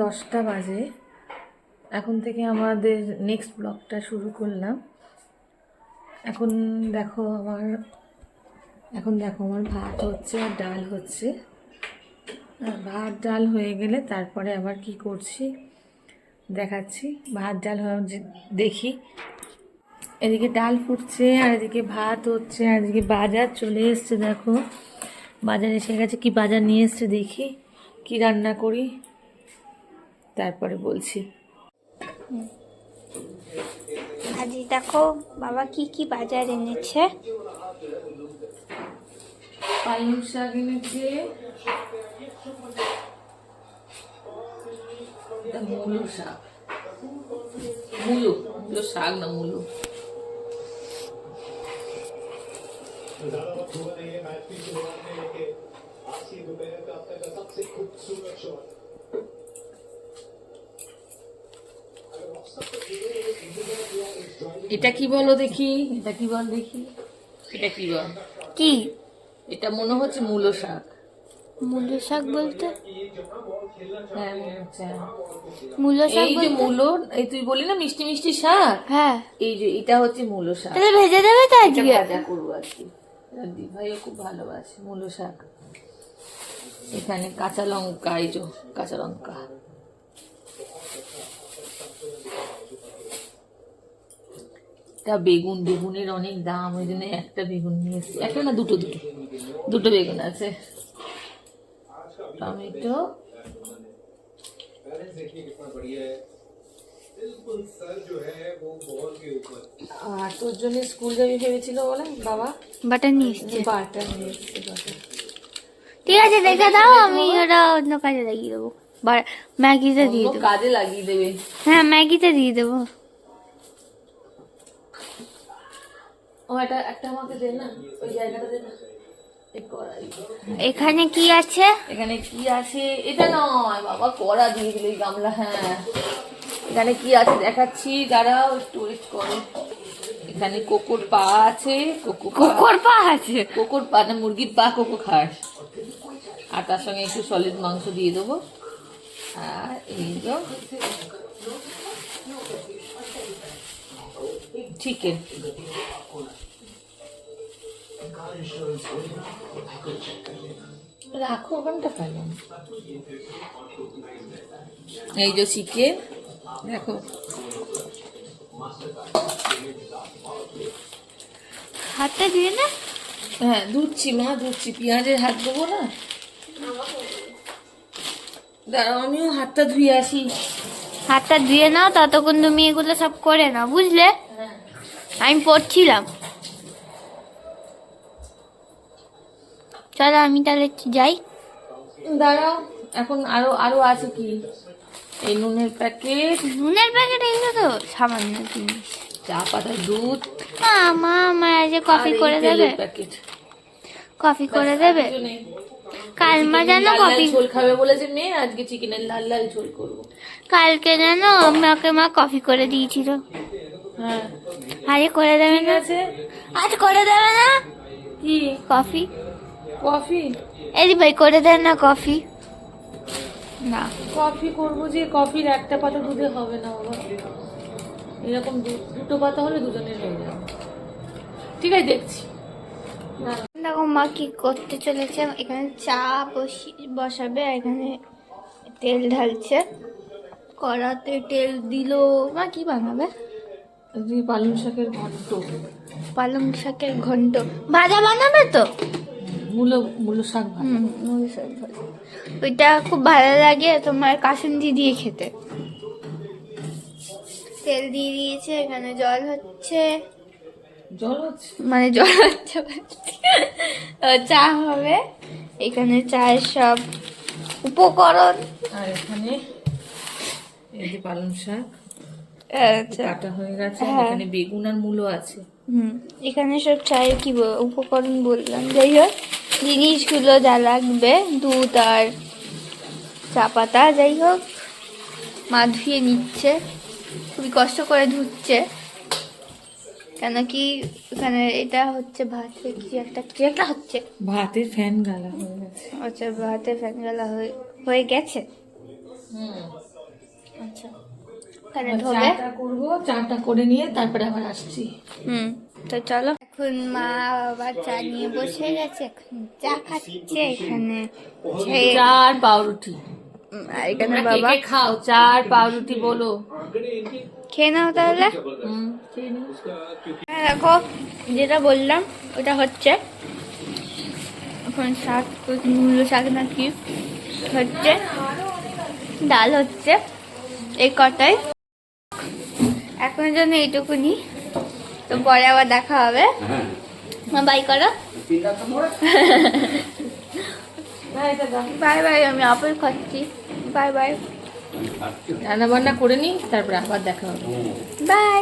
10টা বাজে। এখন থেকে আমাদের নেক্সট ব্লগটা শুরু করলাম। এখন দেখো আমার ভাত হচ্ছে আর ডাল হচ্ছে। ভাত ডাল হয়ে গেলে তারপরে আবার কি করছি দেখাচ্ছি। ভাত ডাল দেখি, এদিকে ডাল ফুটছে আর এদিকে ভাত হচ্ছে আর এদিকে বাজার চলে এসছে। দেখো বাজার এসে গেছে। কি বাজার নিয়ে এসছে দেখি, কি রান্না করি তারপরে বলছি। আজ দেখো বাবা কি কি বাজার এনেছে। পালং শাক এনেছে, মূলো শাক, মূলো শাক না মূলো। এটা কি বলো দেখি, এটা কি বল দেখি, এটা কি বল? কি এটা মনে হচ্ছে মূলো শাক। মূলো শাক বলতে? হ্যাঁ মনে হচ্ছে। মূলো শাক এই যে মূলো, এই তুই বলি না মিষ্টি মিষ্টি শাক, হ্যাঁ এই যে এটা হচ্ছে মূলো শাক। তাহলে ভেজে দেবে তো আজকে? ভাজা করবো আজকে, দিভাইও খুব ভালোবাসে মূলো শাক। এখানে কাঁচা লঙ্কা, এই যে কাঁচা লঙ্কা, বেগুন, বেগুনের অনেক দাম, ওই জন্য একটা বেগুন নিয়ে এসেছি। একটা না দুটো বেগুন আছে। টমেটো, আর তোর জন্য স্কুল যাবি ভেবেছিল বলে বাবা বাটার নিয়ে এসছে। বাটার নিয়ে এসছে। ঠিক আছে দেখে দাও, আমি ওটা অন্য কাজে লাগিয়ে দেবো। ম্যাগিতে দিয়ে দেবো। কাজে লাগিয়ে দেবে? হ্যাঁ ম্যাগিতে দিয়ে দেবো। ও এটা একটা আমাকে দে না, ওই জায়গাটা দে না। এখানে কি আছে? এখানে কি আছে? এটা নয় বাবা, কড়া দিয়ে দিলে গামলা। হ্যাঁ এখানে কি আছে দেখাচ্ছি, দাঁড়াও একটু ওয়েট করো। এখানে কোকোর পা আছে। কোকোর পা আছে? কোকোর পা না, মুরগির পা কোকো খাস। আর তার সঙ্গে একটু সলিড মাংস দিয়ে দেবো। আর এই যে চিকেন। রাখো ওখানটা পেলাম। এই যে চিকেন দেখো। হাতটা দিয়ে না? হ্যাঁ ধুচ্ছি মা, ধুচ্ছি। পেঁয়াজের হাত দেবো না, দাঁড়াও আমিও হাতটা ধুয়ে আসি। হাতটা ধুয়ে নাও, ততক্ষণ তুমি এগুলো সব করে নাও, বুঝলে? আমি পড়ছিলাম। চলো আমি তাহলে যাই। দাঁড়াও, এখন আরো আছে কি? এই নুনের প্যাকেট। নুনের প্যাকেট এগুলো তো সামান্য জিনিস। চা পাতা, দুধ, মা আমার যে কফি করে দেবে। প্যাকেট কফি করে দেবে। কাল মা জানো কফি ঝোল খাবে বলেছে মেয়ে, আজকে চিকেনের লাল লাল ঝোল করবো। কালকে জানো আমাকে মা কফি করে দিয়েছিল। হ্যাঁ আরে করে দেবে না? আজ করে দেবে না কি কফি? কফি এই ভাই করে দেন না কফি। না কফি করবো যে, কফির একটা পাতা দুধে হবে না বাবা। এরকম দুটো পাতা হলে দুজনের হয়ে যাবে। ঠিক আছে দেখছি। দেখো মা কি করতে চলেছে। এখানে চা বসাবে, এখানে তেল ঢালছে। কড়াতে তেল দিল। মা কি বানাবে? পালং শাকের ঘন্ট। পালং শাকের ঘন্ট ভাজা বানাবে তো? মূলো শাক ভাজা। মূলো শাক ভাজা, ওইটা খুব ভালো লাগে তোমার কাসুন্দি দিয়ে খেতে। তেল দিয়ে দিয়েছে, এখানে জল হচ্ছে। মানে জল হচ্ছে, চা হবে। এখানে চায়ের সব উপকরণ। আর এখানে এই যে পালং শাক কাটা হয়ে গেছে। এখানে বেগুন আর মূলো আছে। এখানে সব চায়ের কি উপকরণ বললাম। যাই হোক জিনিসগুলো যা লাগবে, দুধ আর চা পাতা। যাই হোক মা ধুয়ে নিচ্ছে, খুবই কষ্ট করে ধুচ্ছে। কেন কি এখানে এটা হচ্ছে ভাতে কি একটা হচ্ছে, ভাতের ফ্যান গালা হয়ে গেছে। আচ্ছা ভাতে ফ্যান গালা হয়ে গেছে। ওখানে ধোবে। চাটা করবো, চাটা করে নিয়ে তারপরে আবার আসছি। তো চলো, এখন মা বাবা চা নিয়ে বসে গেছে, এখন চা খাচ্ছে এখানে। চা আর পাউরুটি। আর এখানে তোমরা কে বাবা কে খাও চা আর পাউরুটি বলো। খেয়ে নাও তাহলে। হ্যাঁ, দেখো যেটা বললাম ওটা হচ্ছে এখন শাক, মূলো শাক নাকি হচ্ছে, ডাল হচ্ছে, এই কটাই এখনের জন্য এইটুকুনি। তো পরে আবার দেখা হবে। বাই করো। বাই বাই, আমি আপেল খাচ্ছি। বাই বাই, রান্না বান্না করে নি তারপরে আবার দেখা হবে। বাই।